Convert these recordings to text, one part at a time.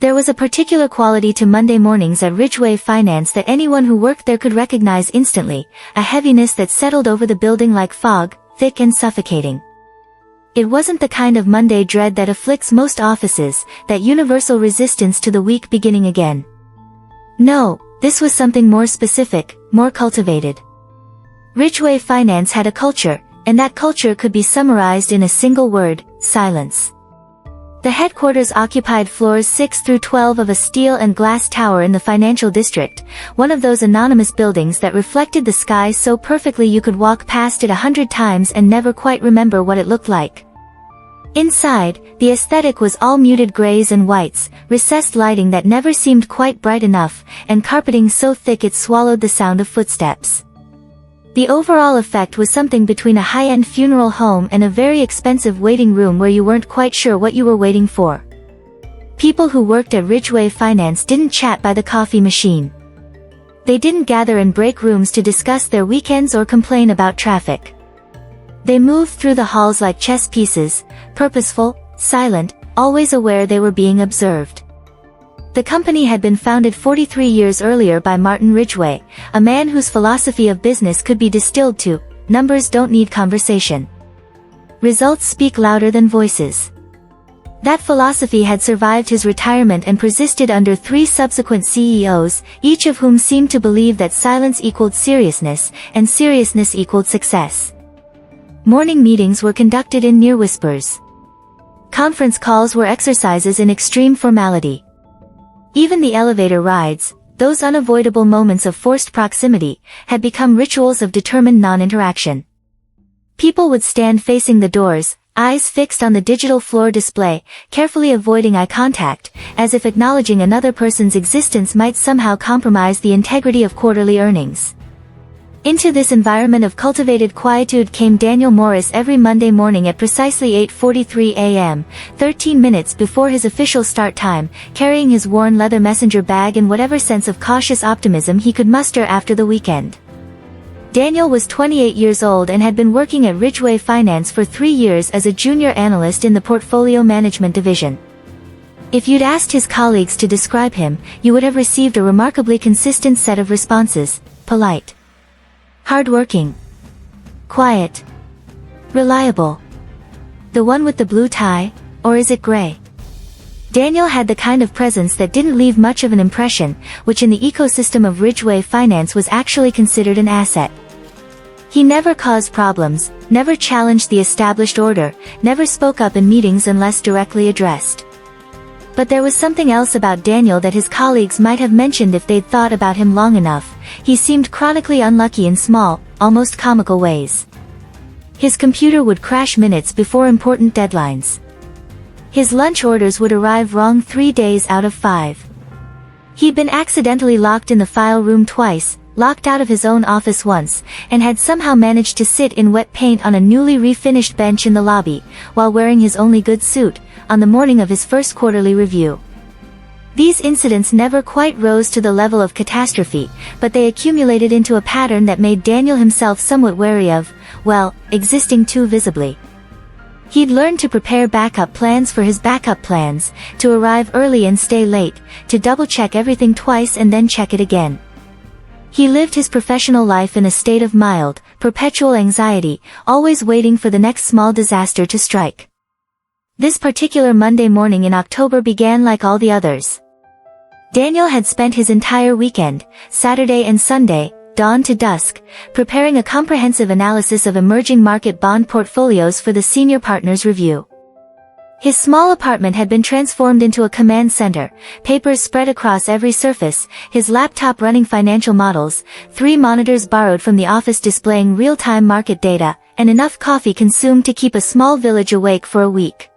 There was a particular quality to Monday mornings at Ridgeway Finance that anyone who worked there could recognize instantly, a heaviness that settled over the building like fog, thick and suffocating. It wasn't the kind of Monday dread that afflicts most offices, that universal resistance to the week beginning again. No, this was something more specific, more cultivated. Ridgeway Finance had a culture, and that culture could be summarized in a single word: silence. The headquarters occupied floors 6 through 12 of a steel and glass tower in the financial district, one of those anonymous buildings that reflected the sky so perfectly you could walk past it 100 times and never quite remember what it looked like. Inside, the aesthetic was all muted grays and whites, recessed lighting that never seemed quite bright enough, and carpeting so thick it swallowed the sound of footsteps. The overall effect was something between a high-end funeral home and a very expensive waiting room where you weren't quite sure what you were waiting for. People who worked at Ridgeway Finance didn't chat by the coffee machine. They didn't gather in break rooms to discuss their weekends or complain about traffic. They moved through the halls like chess pieces, purposeful, silent, always aware they were being observed. The company had been founded 43 years earlier by Martin Ridgway, a man whose philosophy of business could be distilled to: numbers don't need conversation. Results speak louder than voices. That philosophy had survived his retirement and persisted under 3 subsequent CEOs, each of whom seemed to believe that silence equaled seriousness, and seriousness equaled success. Morning meetings were conducted in near whispers. Conference calls were exercises in extreme formality. Even the elevator rides, those unavoidable moments of forced proximity, had become rituals of determined non-interaction. People would stand facing the doors, eyes fixed on the digital floor display, carefully avoiding eye contact, as if acknowledging another person's existence might somehow compromise the integrity of quarterly earnings. Into this environment of cultivated quietude came Daniel Morris every Monday morning at precisely 8:43 a.m., 13 minutes before his official start time, carrying his worn leather messenger bag and whatever sense of cautious optimism he could muster after the weekend. Daniel was 28 years old and had been working at Ridgeway Finance for 3 years as a junior analyst in the portfolio management division. If you'd asked his colleagues to describe him, you would have received a remarkably consistent set of responses: polite, hardworking, quiet, reliable. The one with the blue tie, or is it gray? Daniel had the kind of presence that didn't leave much of an impression, which in the ecosystem of Ridgeway Finance was actually considered an asset. He never caused problems, never challenged the established order, never spoke up in meetings unless directly addressed. But there was something else about Daniel that his colleagues might have mentioned if they'd thought about him long enough. He seemed chronically unlucky in small, almost comical ways. His computer would crash minutes before important deadlines. His lunch orders would arrive wrong 3 days out of 5. He'd been accidentally locked in the file room twice, locked out of his own office once, and had somehow managed to sit in wet paint on a newly refinished bench in the lobby, while wearing his only good suit, on the morning of his first quarterly review. These incidents never quite rose to the level of catastrophe, but they accumulated into a pattern that made Daniel himself somewhat wary of, well, existing too visibly. He'd learned to prepare backup plans for his backup plans, to arrive early and stay late, to double-check everything twice and then check it again. He lived his professional life in a state of mild, perpetual anxiety, always waiting for the next small disaster to strike. This particular Monday morning in October began like all the others. Daniel had spent his entire weekend, Saturday and Sunday, dawn to dusk, preparing a comprehensive analysis of emerging market bond portfolios for the senior partners' review. His small apartment had been transformed into a command center, papers spread across every surface, his laptop running financial models, 3 monitors borrowed from the office displaying real-time market data, and enough coffee consumed to keep a small village awake for a week.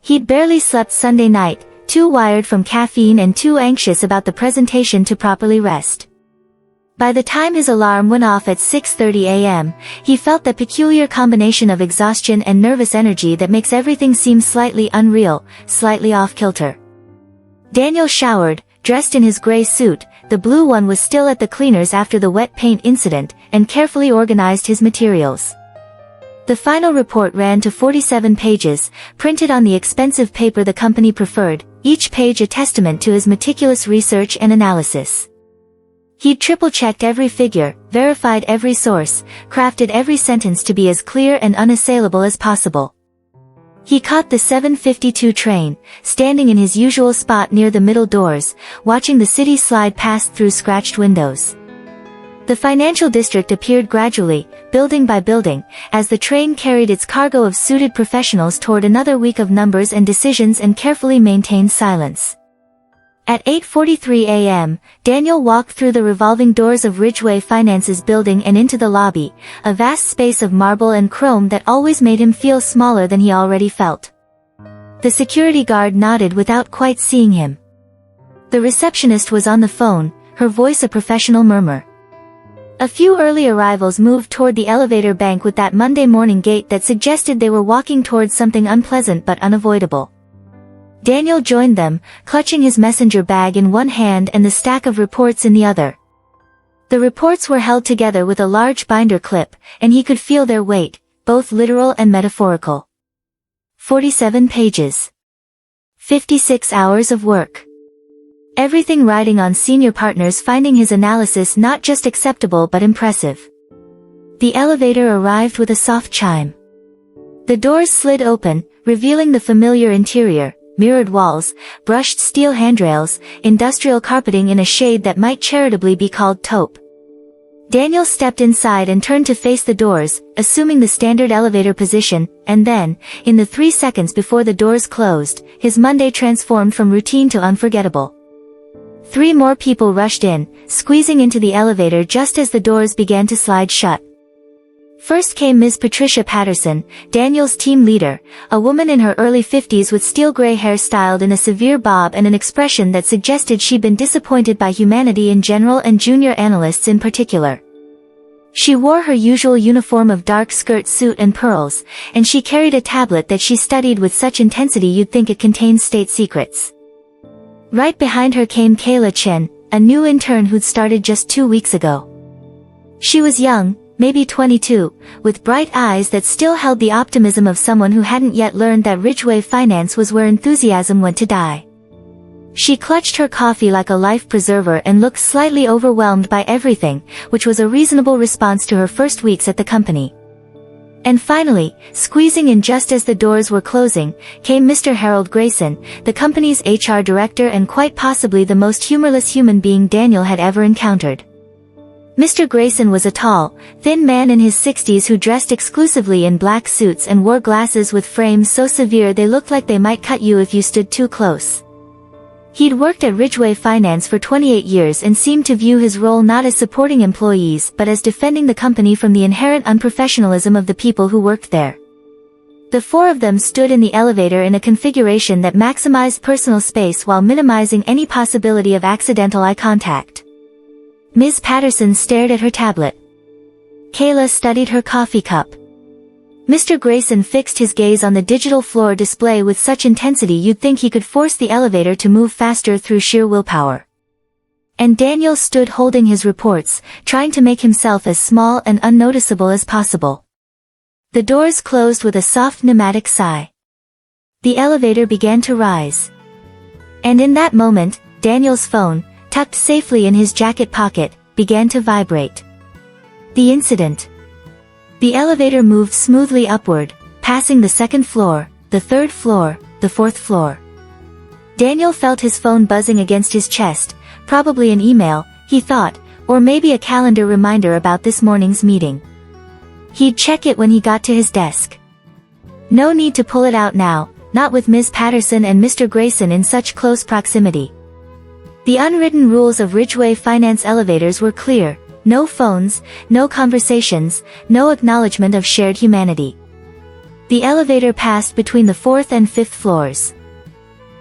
He'd barely slept Sunday night, too wired from caffeine and too anxious about the presentation to properly rest. By the time his alarm went off at 6:30 a.m., he felt that peculiar combination of exhaustion and nervous energy that makes everything seem slightly unreal, slightly off-kilter. Daniel showered, dressed in his gray suit, the blue one was still at the cleaners after the wet paint incident, and carefully organized his materials. The final report ran to 47 pages, printed on the expensive paper the company preferred, each page a testament to his meticulous research and analysis. He'd triple-checked every figure, verified every source, crafted every sentence to be as clear and unassailable as possible. He caught the 7:52 train, standing in his usual spot near the middle doors, watching the city slide past through scratched windows. The financial district appeared gradually, building by building, as the train carried its cargo of suited professionals toward another week of numbers and decisions and carefully maintained silence. At 8:43 a.m., Daniel walked through the revolving doors of Ridgeway Finance's building and into the lobby, a vast space of marble and chrome that always made him feel smaller than he already felt. The security guard nodded without quite seeing him. The receptionist was on the phone, her voice a professional murmur. A few early arrivals moved toward the elevator bank with that Monday morning gait that suggested they were walking towards something unpleasant but unavoidable. Daniel joined them, clutching his messenger bag in one hand and the stack of reports in the other. The reports were held together with a large binder clip, and he could feel their weight, both literal and metaphorical. 47 pages. 56 hours of work. Everything riding on senior partners finding his analysis not just acceptable but impressive. The elevator arrived with a soft chime. The doors slid open, revealing the familiar interior. Mirrored walls, brushed steel handrails, industrial carpeting in a shade that might charitably be called taupe. Daniel stepped inside and turned to face the doors, assuming the standard elevator position, and then, in the 3 seconds before the doors closed, his Monday transformed from routine to unforgettable. 3 more people rushed in, squeezing into the elevator just as the doors began to slide shut. First came Ms. Patricia Patterson, Daniel's team leader, a woman in her early 50s with steel gray hair styled in a severe bob and an expression that suggested she'd been disappointed by humanity in general and junior analysts in particular. She wore her usual uniform of dark skirt suit and pearls, and she carried a tablet that she studied with such intensity you'd think it contained state secrets. Right behind her came Kayla Chen, a new intern who'd started just 2 weeks ago. She was young, maybe 22, with bright eyes that still held the optimism of someone who hadn't yet learned that Ridgeway Finance was where enthusiasm went to die. She clutched her coffee like a life preserver and looked slightly overwhelmed by everything, which was a reasonable response to her first weeks at the company. And finally, squeezing in just as the doors were closing, came Mr. Harold Grayson, the company's HR director and quite possibly the most humorless human being Daniel had ever encountered. Mr. Grayson was a tall, thin man in his 60s who dressed exclusively in black suits and wore glasses with frames so severe they looked like they might cut you if you stood too close. He'd worked at Ridgeway Finance for 28 years and seemed to view his role not as supporting employees but as defending the company from the inherent unprofessionalism of the people who worked there. The 4 of them stood in the elevator in a configuration that maximized personal space while minimizing any possibility of accidental eye contact. Ms. Patterson stared at her tablet. Kayla studied her coffee cup. Mr. Grayson fixed his gaze on the digital floor display with such intensity you'd think he could force the elevator to move faster through sheer willpower. And Daniel stood holding his reports, trying to make himself as small and unnoticeable as possible. The doors closed with a soft pneumatic sigh. The elevator began to rise. And in that moment, Daniel's phone, tucked safely in his jacket pocket, began to vibrate. The incident. The elevator moved smoothly upward, passing the 2nd floor, the 3rd floor, the 4th floor. Daniel felt his phone buzzing against his chest, probably an email, he thought, or maybe a calendar reminder about this morning's meeting. He'd check it when he got to his desk. No need to pull it out now, not with Ms. Patterson and Mr. Grayson in such close proximity. The unwritten rules of Ridgeway Finance elevators were clear: no phones, no conversations, no acknowledgement of shared humanity. The elevator passed between the 4th and 5th floors.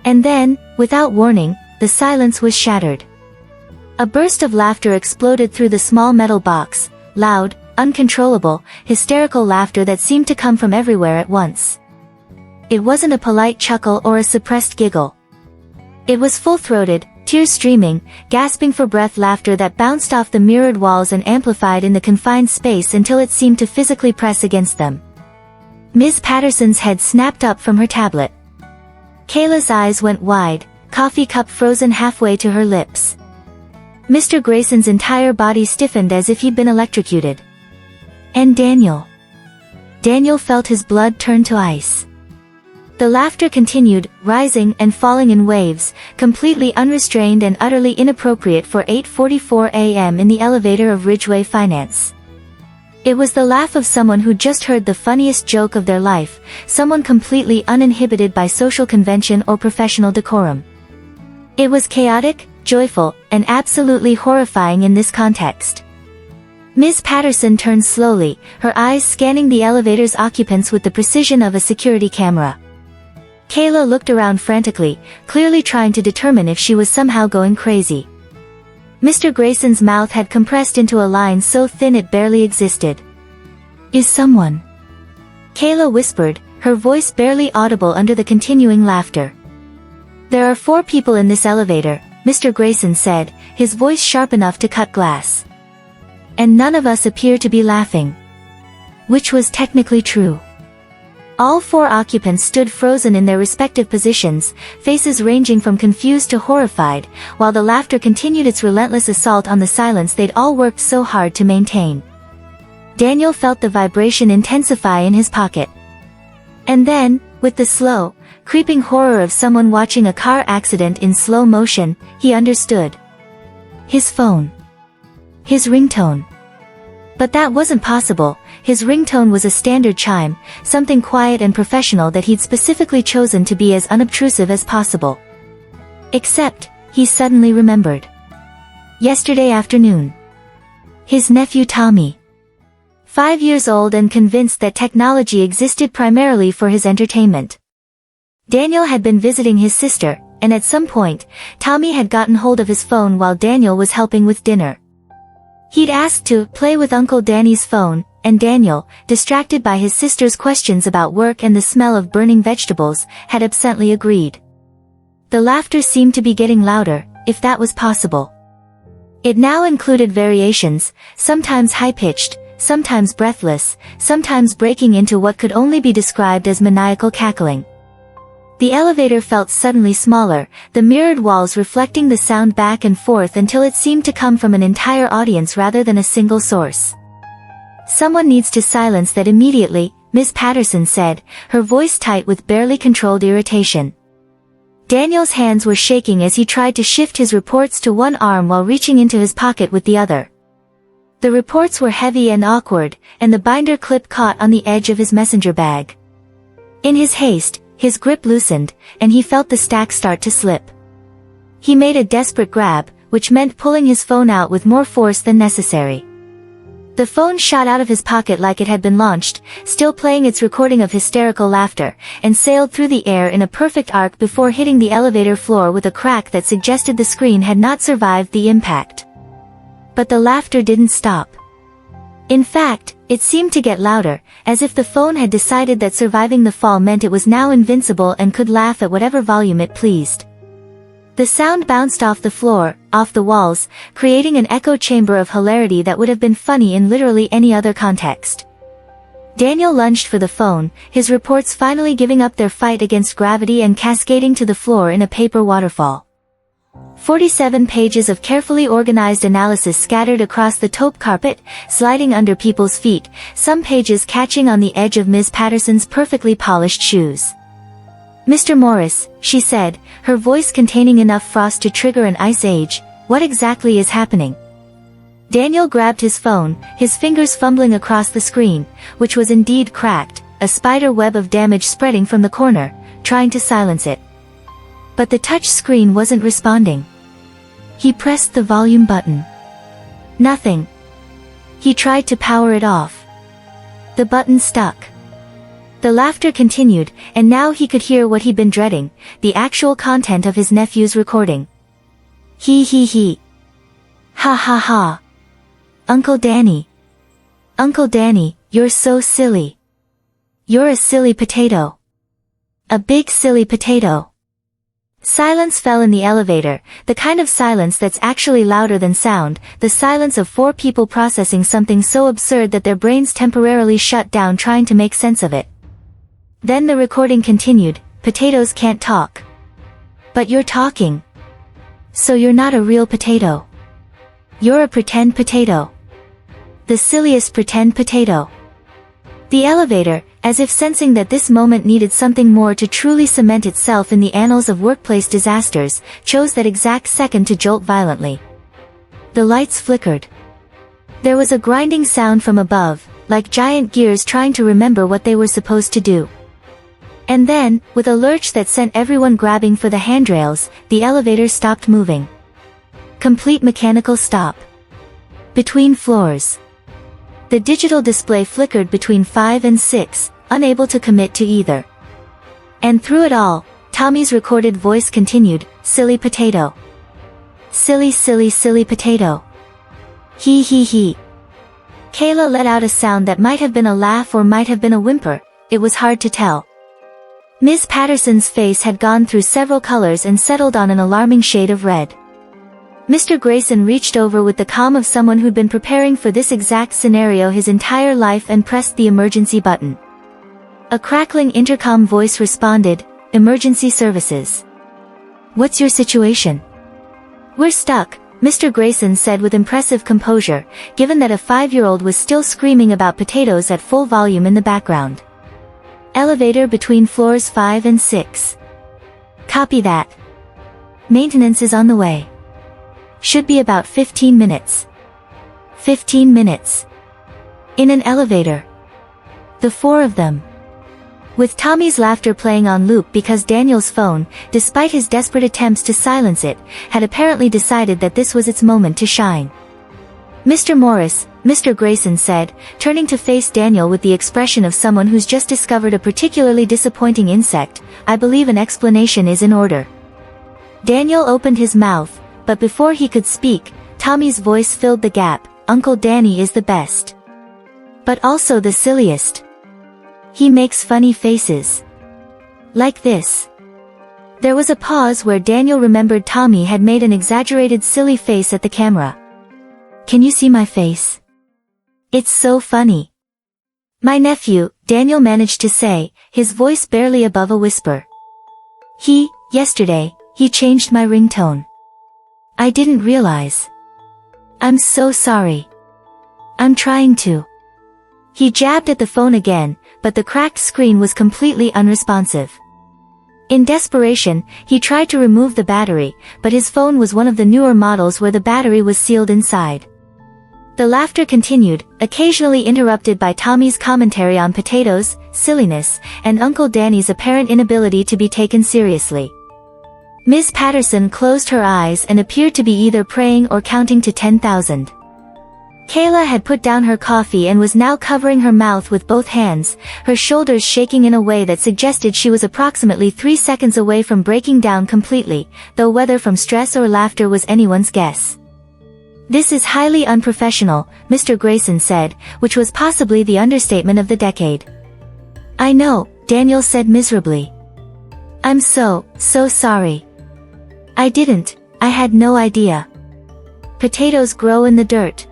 And then, without warning, the silence was shattered. A burst of laughter exploded through the small metal box, loud, uncontrollable, hysterical laughter that seemed to come from everywhere at once. It wasn't a polite chuckle or a suppressed giggle. It was full-throated, tears streaming, gasping for breath laughter that bounced off the mirrored walls and amplified in the confined space until it seemed to physically press against them. Ms. Patterson's head snapped up from her tablet. Kayla's eyes went wide, coffee cup frozen halfway to her lips. Mr. Grayson's entire body stiffened as if he'd been electrocuted. And Daniel. Daniel felt his blood turn to ice. The laughter continued, rising and falling in waves, completely unrestrained and utterly inappropriate for 8:44 a.m. in the elevator of Ridgeway Finance. It was the laugh of someone who just heard the funniest joke of their life, someone completely uninhibited by social convention or professional decorum. It was chaotic, joyful, and absolutely horrifying in this context. Ms. Patterson turned slowly, her eyes scanning the elevator's occupants with the precision of a security camera. Kayla looked around frantically, clearly trying to determine if she was somehow going crazy. Mr. Grayson's mouth had compressed into a line so thin it barely existed. "Is someone?" Kayla whispered, her voice barely audible under the continuing laughter. "There are 4 people in this elevator," Mr. Grayson said, his voice sharp enough to cut glass. "And none of us appear to be laughing." Which was technically true. All 4 occupants stood frozen in their respective positions, faces ranging from confused to horrified, while the laughter continued its relentless assault on the silence they'd all worked so hard to maintain. Daniel felt the vibration intensify in his pocket. And then, with the slow, creeping horror of someone watching a car accident in slow motion, he understood. His phone. His ringtone. But that wasn't possible. His ringtone was a standard chime, something quiet and professional that he'd specifically chosen to be as unobtrusive as possible. Except, he suddenly remembered. Yesterday afternoon. His nephew Tommy. 5 years old and convinced that technology existed primarily for his entertainment. Daniel had been visiting his sister, and at some point, Tommy had gotten hold of his phone while Daniel was helping with dinner. He'd asked to play with Uncle Danny's phone, and Daniel, distracted by his sister's questions about work and the smell of burning vegetables, had absently agreed. The laughter seemed to be getting louder, if that was possible. It now included variations, sometimes high-pitched, sometimes breathless, sometimes breaking into what could only be described as maniacal cackling. The elevator felt suddenly smaller, the mirrored walls reflecting the sound back and forth until it seemed to come from an entire audience rather than a single source. "Someone needs to silence that immediately," Ms. Patterson said, her voice tight with barely controlled irritation. Daniel's hands were shaking as he tried to shift his reports to one arm while reaching into his pocket with the other. The reports were heavy and awkward, and the binder clip caught on the edge of his messenger bag. In his haste, his grip loosened, and he felt the stack start to slip. He made a desperate grab, which meant pulling his phone out with more force than necessary. The phone shot out of his pocket like it had been launched, still playing its recording of hysterical laughter, and sailed through the air in a perfect arc before hitting the elevator floor with a crack that suggested the screen had not survived the impact. But the laughter didn't stop. In fact, it seemed to get louder, as if the phone had decided that surviving the fall meant it was now invincible and could laugh at whatever volume it pleased. The sound bounced off the floor, off the walls, creating an echo chamber of hilarity that would have been funny in literally any other context. Daniel lunged for the phone, his reports finally giving up their fight against gravity and cascading to the floor in a paper waterfall. 47 pages of carefully organized analysis scattered across the taupe carpet, sliding under people's feet, some pages catching on the edge of Ms. Patterson's perfectly polished shoes. "Mr. Morris," she said, her voice containing enough frost to trigger an ice age, "what exactly is happening?" Daniel grabbed his phone, his fingers fumbling across the screen, which was indeed cracked, a spider web of damage spreading from the corner, trying to silence it. But the touch screen wasn't responding. He pressed the volume button. Nothing. He tried to power it off. The button stuck. The laughter continued, and now he could hear what he'd been dreading, the actual content of his nephew's recording. He. Ha ha ha. Uncle Danny. Uncle Danny, you're so silly. You're a silly potato. A big silly potato. Silence fell in the elevator, the kind of silence that's actually louder than sound, the silence of 4 people processing something so absurd that their brains temporarily shut down trying to make sense of it. Then the recording continued, "Potatoes can't talk. But you're talking. So you're not a real potato. You're a pretend potato. The silliest pretend potato. The elevator, as if sensing that this moment needed something more to truly cement itself in the annals of workplace disasters, chose that exact second to jolt violently. The lights flickered. There was a grinding sound from above, like giant gears trying to remember what they were supposed to do. And then, with a lurch that sent everyone grabbing for the handrails, the elevator stopped moving. Complete mechanical stop. Between floors. The digital display flickered between 5 and 6, unable to commit to either. And through it all, Tommy's recorded voice continued, "Silly potato. Silly, silly, silly potato. He he he." Kayla let out a sound that might have been a laugh or might have been a whimper, it was hard to tell. Ms. Patterson's face had gone through several colors and settled on an alarming shade of red. Mr. Grayson reached over with the calm of someone who'd been preparing for this exact scenario his entire life and pressed the emergency button. A crackling intercom voice responded, "Emergency services. What's your situation?" "We're stuck," Mr. Grayson said with impressive composure, given that a 5-year-old was still screaming about potatoes at full volume in the background. "Elevator between floors 5 and 6. Copy that. Maintenance is on the way. Should be about 15 minutes. 15 minutes. In an elevator. The 4 of them." With Tommy's laughter playing on loop because Daniel's phone, despite his desperate attempts to silence it, had apparently decided that this was its moment to shine. "Mr. Morris," Mr. Grayson said, turning to face Daniel with the expression of someone who's just discovered a particularly disappointing insect, "I believe an explanation is in order." Daniel opened his mouth, but before he could speak, Tommy's voice filled the gap, "Uncle Danny is the best. But also the silliest. He makes funny faces. Like this." There was a pause where Daniel remembered Tommy had made an exaggerated silly face at the camera. "Can you see my face? It's so funny." "My nephew," Daniel managed to say, his voice barely above a whisper. Yesterday, he changed my ringtone. I didn't realize. I'm so sorry. I'm trying to." He jabbed at the phone again, but the cracked screen was completely unresponsive. In desperation, he tried to remove the battery, but his phone was one of the newer models where the battery was sealed inside. The laughter continued, occasionally interrupted by Tommy's commentary on potatoes, silliness, and Uncle Danny's apparent inability to be taken seriously. Ms. Patterson closed her eyes and appeared to be either praying or counting to 10,000. Kayla had put down her coffee and was now covering her mouth with both hands, her shoulders shaking in a way that suggested she was approximately 3 seconds away from breaking down completely, though whether from stress or laughter was anyone's guess. "This is highly unprofessional," Mr. Grayson said, which was possibly the understatement of the decade. "I know," Daniel said miserably. "I'm so sorry. I had no idea. Potatoes grow in the dirt."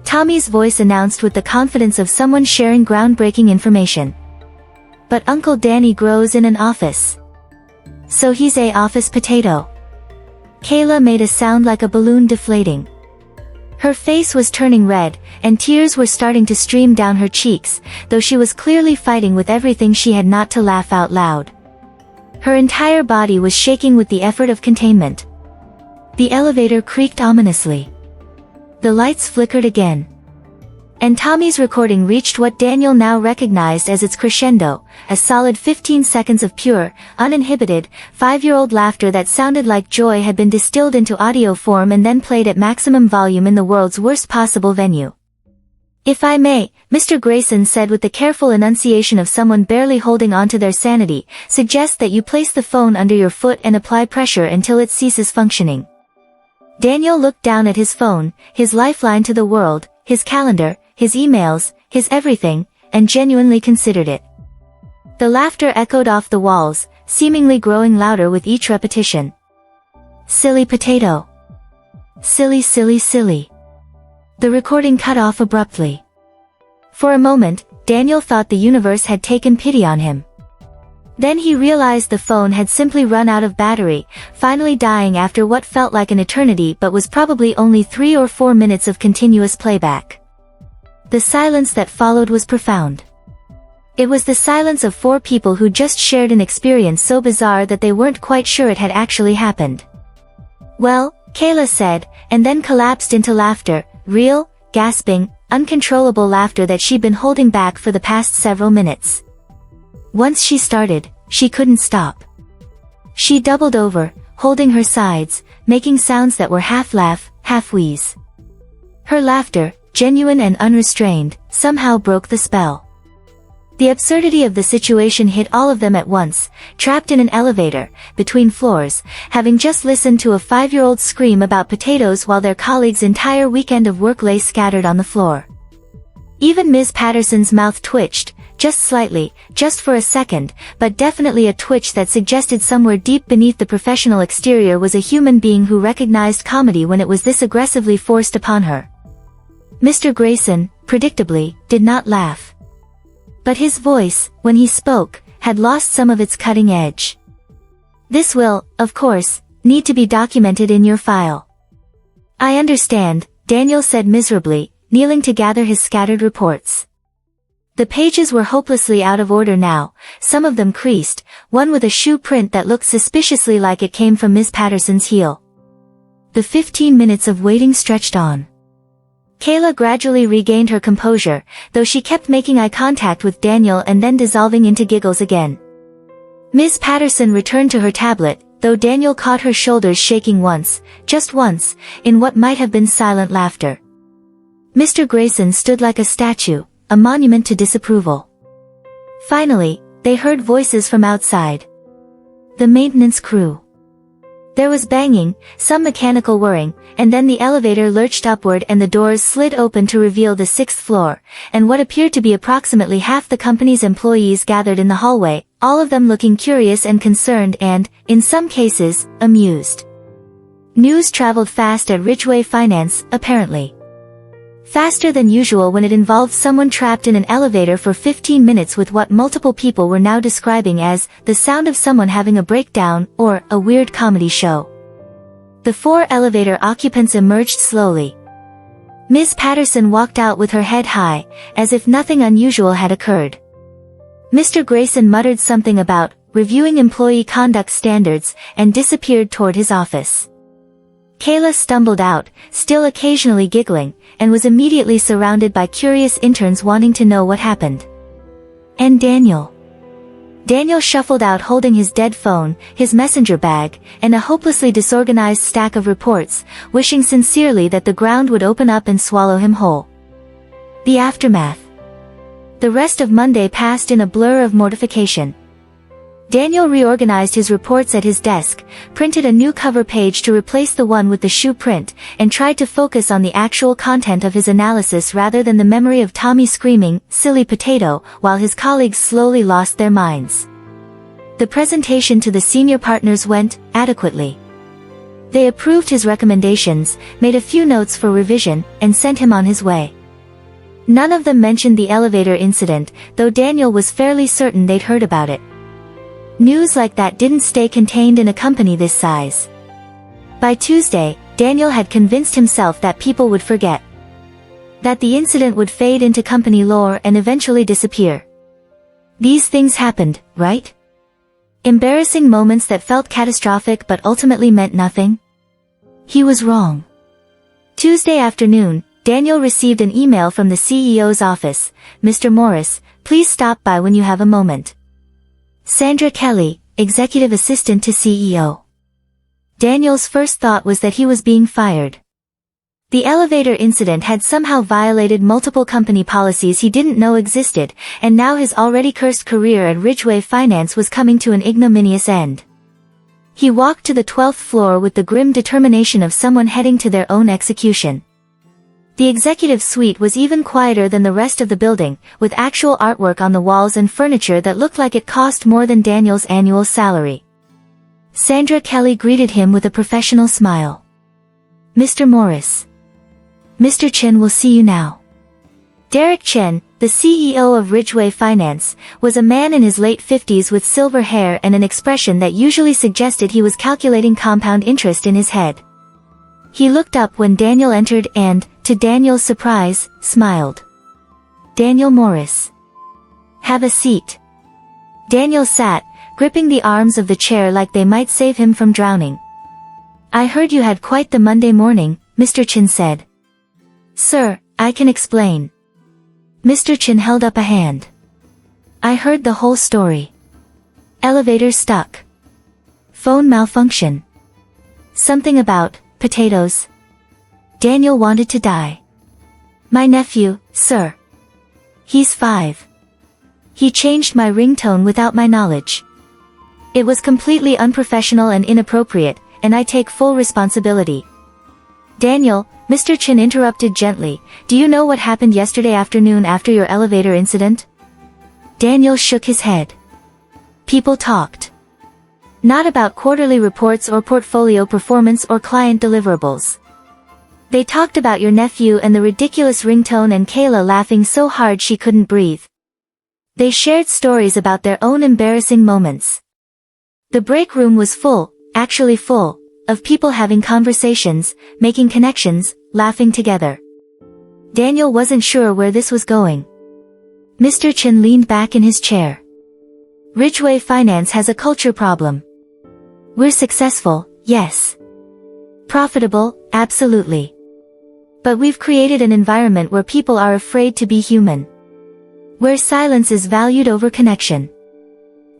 Tommy's voice announced with the confidence of someone sharing groundbreaking information. "But Uncle Danny grows in an office. So he's a office potato." Kayla made a sound like a balloon deflating. Her face was turning red, and tears were starting to stream down her cheeks, though she was clearly fighting with everything she had not to laugh out loud. Her entire body was shaking with the effort of containment. The elevator creaked ominously. The lights flickered again. And Tommy's recording reached what Daniel now recognized as its crescendo, a solid 15 seconds of pure, uninhibited, 5-year-old laughter that sounded like joy had been distilled into audio form and then played at maximum volume in the world's worst possible venue. "If I may," Mr. Grayson said with the careful enunciation of someone barely holding on to their sanity, "suggest that you place the phone under your foot and apply pressure until it ceases functioning." Daniel looked down at his phone, his lifeline to the world, his calendar, his emails, his everything, and genuinely considered it. The laughter echoed off the walls, seemingly growing louder with each repetition. "Silly potato. Silly, silly, silly." The recording cut off abruptly. For a moment, Daniel thought the universe had taken pity on him. Then he realized the phone had simply run out of battery, finally dying after what felt like an eternity but was probably only 3 or 4 minutes of continuous playback. The silence that followed was profound. It was the silence of 4 people who just shared an experience so bizarre that they weren't quite sure it had actually happened. "Well," Kayla said, and then collapsed into laughter, real, gasping, uncontrollable laughter that she'd been holding back for the past several minutes. Once she started, she couldn't stop. She doubled over, holding her sides, making sounds that were half laugh, half wheeze. Her laughter, genuine and unrestrained, somehow broke the spell. The absurdity of the situation hit all of them at once, trapped in an elevator, between floors, having just listened to a 5-year-old scream about potatoes while their colleague's entire weekend of work lay scattered on the floor. Even Ms. Patterson's mouth twitched, just slightly, just for a second, but definitely a twitch that suggested somewhere deep beneath the professional exterior was a human being who recognized comedy when it was this aggressively forced upon her. Mr. Grayson, predictably, did not laugh. But his voice, when he spoke, had lost some of its cutting edge. "This will, of course, need to be documented in your file." "I understand," Daniel said miserably, kneeling to gather his scattered reports. The pages were hopelessly out of order now, some of them creased, one with a shoe print that looked suspiciously like it came from Miss Patterson's heel. The 15 minutes of waiting stretched on. Kayla gradually regained her composure, though she kept making eye contact with Daniel and then dissolving into giggles again. Ms. Patterson returned to her tablet, though Daniel caught her shoulders shaking once, just once, in what might have been silent laughter. Mr. Grayson stood like a statue, a monument to disapproval. Finally, they heard voices from outside. The maintenance crew. There was banging, some mechanical whirring, and then the elevator lurched upward and the doors slid open to reveal the 6th floor, and what appeared to be approximately half the company's employees gathered in the hallway, all of them looking curious and concerned and, in some cases, amused. News traveled fast at Ridgeway Finance, apparently. Faster than usual when it involved someone trapped in an elevator for 15 minutes with what multiple people were now describing as the sound of someone having a breakdown or a weird comedy show. The 4 elevator occupants emerged slowly. Ms. Patterson walked out with her head high, as if nothing unusual had occurred. Mr. Grayson muttered something about reviewing employee conduct standards and disappeared toward his office. Kayla stumbled out, still occasionally giggling, and was immediately surrounded by curious interns wanting to know what happened. And Daniel. Daniel shuffled out holding his dead phone, his messenger bag, and a hopelessly disorganized stack of reports, wishing sincerely that the ground would open up and swallow him whole. The aftermath. The rest of Monday passed in a blur of mortification. Daniel reorganized his reports at his desk, printed a new cover page to replace the one with the shoe print, and tried to focus on the actual content of his analysis rather than the memory of Tommy screaming, "Silly potato," while his colleagues slowly lost their minds. The presentation to the senior partners went adequately. They approved his recommendations, made a few notes for revision, and sent him on his way. None of them mentioned the elevator incident, though Daniel was fairly certain they'd heard about it. News like that didn't stay contained in a company this size. By Tuesday, Daniel had convinced himself that people would forget. That the incident would fade into company lore and eventually disappear. These things happened, right? Embarrassing moments that felt catastrophic but ultimately meant nothing? He was wrong. Tuesday afternoon, Daniel received an email from the CEO's office. "Mr. Morris, please stop by when you have a moment. Sandra Kelly, Executive Assistant to CEO." Daniel's first thought was that he was being fired. The elevator incident had somehow violated multiple company policies he didn't know existed, and now his already cursed career at Ridgeway Finance was coming to an ignominious end. He walked to the 12th floor with the grim determination of someone heading to their own execution. The executive suite was even quieter than the rest of the building, with actual artwork on the walls and furniture that looked like it cost more than Daniel's annual salary. Sandra Kelly greeted him with a professional smile. "Mr. Morris. Mr. Chen will see you now." Derek Chen, the CEO of Ridgeway Finance, was a man in his late 50s with silver hair and an expression that usually suggested he was calculating compound interest in his head. He looked up when Daniel entered and, to Daniel's surprise, smiled. "Daniel Morris. Have a seat." Daniel sat, gripping the arms of the chair like they might save him from drowning. "I heard you had quite the Monday morning," Mr. Chin said. "Sir, I can explain." Mr. Chin held up a hand. "I heard the whole story. Elevator stuck. Phone malfunction. Something about potatoes. Daniel wanted to die. My nephew, sir. He's 5. He changed my ringtone without my knowledge. It was completely unprofessional and inappropriate, and I take full responsibility." "Daniel," Mr. Chin interrupted gently, "do you know what happened yesterday afternoon after your elevator incident?" Daniel shook his head. "People talked. Not about quarterly reports or portfolio performance or client deliverables. They talked about your nephew and the ridiculous ringtone and Kayla laughing so hard she couldn't breathe. They shared stories about their own embarrassing moments. The break room was full, actually full, of people having conversations, making connections, laughing together." Daniel wasn't sure where this was going. Mr. Chin leaned back in his chair. "Ridgeway Finance has a culture problem. We're successful, yes. Profitable, absolutely. But we've created an environment where people are afraid to be human. Where silence is valued over connection.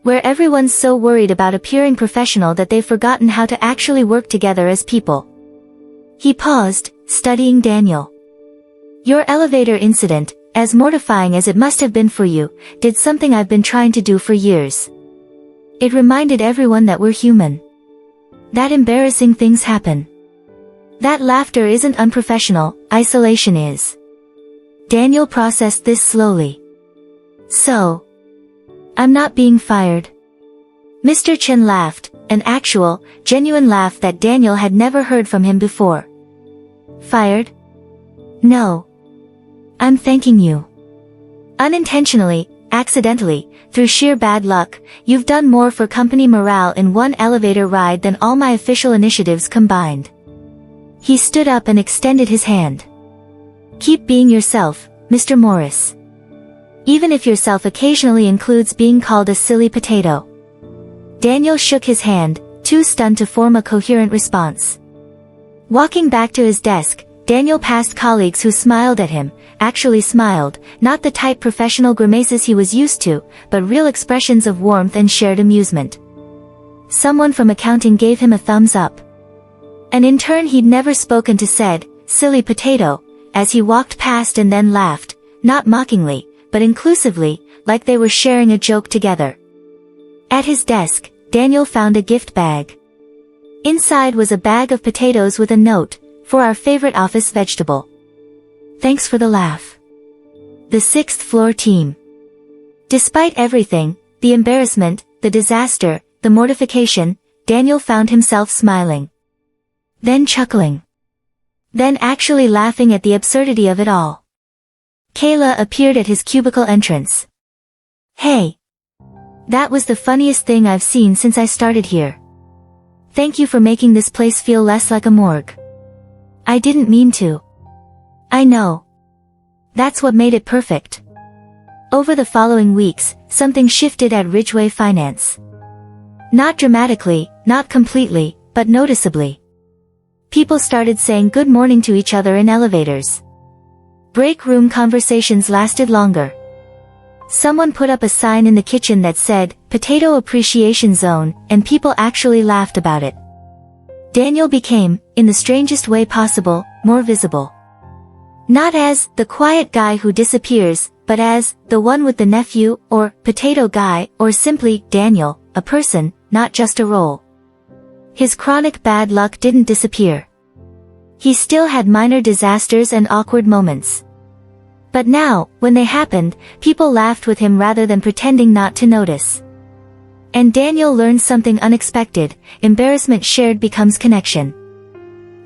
Where everyone's so worried about appearing professional that they've forgotten how to actually work together as people." He paused, studying Daniel. "Your elevator incident, as mortifying as it must have been for you, did something I've been trying to do for years. It reminded everyone that we're human. That embarrassing things happen. That laughter isn't unprofessional, isolation is." Daniel processed this slowly. "So, I'm not being fired?" Mr. Chin laughed, an actual, genuine laugh that Daniel had never heard from him before. "Fired? No. I'm thanking you. Unintentionally, accidentally, through sheer bad luck, you've done more for company morale in one elevator ride than all my official initiatives combined." He stood up and extended his hand. "Keep being yourself, Mr. Morris. Even if yourself occasionally includes being called a silly potato." Daniel shook his hand, too stunned to form a coherent response. Walking back to his desk, Daniel passed colleagues who smiled at him, actually smiled, not the tight professional grimaces he was used to, but real expressions of warmth and shared amusement. Someone from accounting gave him a thumbs up. An intern he'd never spoken to said, "Silly potato," as he walked past and then laughed, not mockingly, but inclusively, like they were sharing a joke together. At his desk, Daniel found a gift bag. Inside was a bag of potatoes with a note, "For our favorite office vegetable. Thanks for the laugh. The 6th floor team." Despite everything, the embarrassment, the disaster, the mortification, Daniel found himself smiling. Then chuckling. Then actually laughing at the absurdity of it all. Kayla appeared at his cubicle entrance. "Hey. That was the funniest thing I've seen since I started here. Thank you for making this place feel less like a morgue. I didn't mean to. I know. That's what made it perfect." Over the following weeks, something shifted at Ridgeway Finance. Not dramatically, not completely, but noticeably. People started saying good morning to each other in elevators. Break room conversations lasted longer. Someone put up a sign in the kitchen that said, "Potato Appreciation Zone," and people actually laughed about it. Daniel became, in the strangest way possible, more visible. Not as the quiet guy who disappears, but as the one with the nephew, or potato guy, or simply Daniel, a person, not just a role. His chronic bad luck didn't disappear. He still had minor disasters and awkward moments. But now, when they happened, people laughed with him rather than pretending not to notice. And Daniel learned something unexpected: embarrassment shared becomes connection.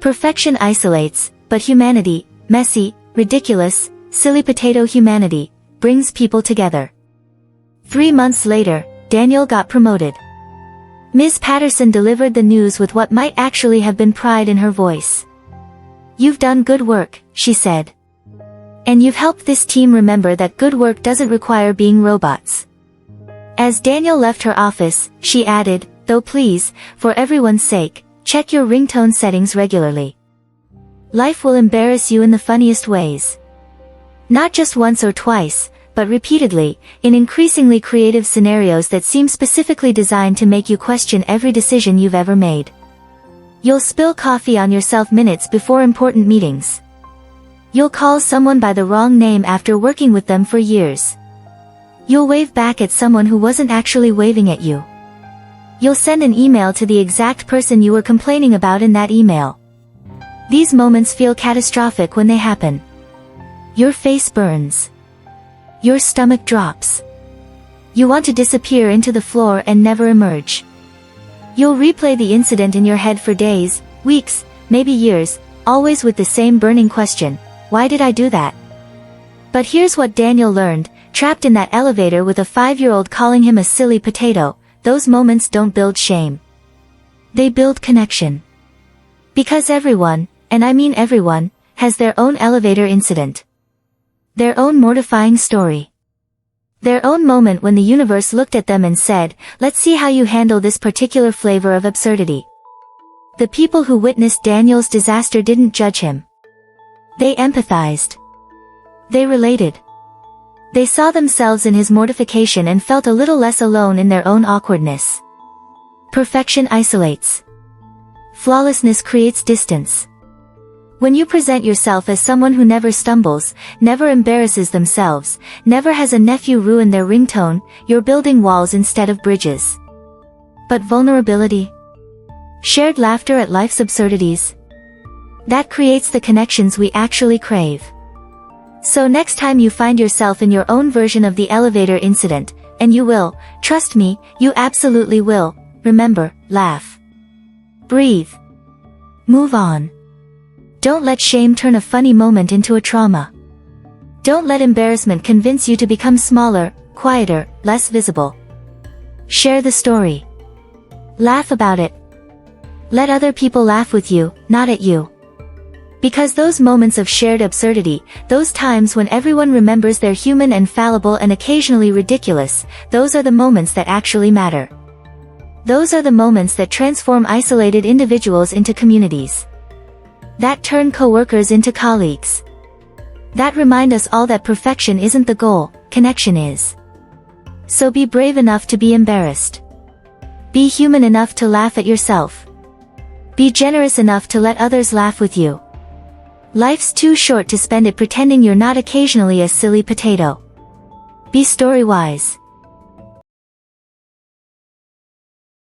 Perfection isolates, but humanity, messy, ridiculous, silly potato humanity, brings people together. 3 months later, Daniel got promoted. Ms. Patterson delivered the news with what might actually have been pride in her voice. "You've done good work," she said. "And you've helped this team remember that good work doesn't require being robots." As Daniel left her office, she added, "Though please, for everyone's sake, check your ringtone settings regularly. Life will embarrass you in the funniest ways. Not just once or twice, but repeatedly, in increasingly creative scenarios that seem specifically designed to make you question every decision you've ever made. You'll spill coffee on yourself minutes before important meetings. You'll call someone by the wrong name after working with them for years. You'll wave back at someone who wasn't actually waving at you. You'll send an email to the exact person you were complaining about in that email. These moments feel catastrophic when they happen. Your face burns. Your stomach drops. You want to disappear into the floor and never emerge. You'll replay the incident in your head for days, weeks, maybe years, always with the same burning question: why did I do that? But here's what Daniel learned, trapped in that elevator with a 5-year-old calling him a silly potato: those moments don't build shame. They build connection. Because everyone, and I mean everyone, has their own elevator incident. Their own mortifying story. Their own moment when the universe looked at them and said, "Let's see how you handle this particular flavor of absurdity." The people who witnessed Daniel's disaster didn't judge him. They empathized. They related. They saw themselves in his mortification and felt a little less alone in their own awkwardness. Perfection isolates. Flawlessness creates distance. When you present yourself as someone who never stumbles, never embarrasses themselves, never has a nephew ruin their ringtone, you're building walls instead of bridges. But vulnerability? Shared laughter at life's absurdities? That creates the connections we actually crave. So next time you find yourself in your own version of the elevator incident, and you will, trust me, you absolutely will, remember, laugh. Breathe. Move on. Don't let shame turn a funny moment into a trauma. Don't let embarrassment convince you to become smaller, quieter, less visible. Share the story. Laugh about it. Let other people laugh with you, not at you. Because those moments of shared absurdity, those times when everyone remembers they're human and fallible and occasionally ridiculous, those are the moments that actually matter. Those are the moments that transform isolated individuals into communities. That turn coworkers into colleagues. That remind us all that perfection isn't the goal, connection is. So be brave enough to be embarrassed. Be human enough to laugh at yourself. Be generous enough to let others laugh with you. Life's too short to spend it pretending you're not occasionally a silly potato. Be StoryWise.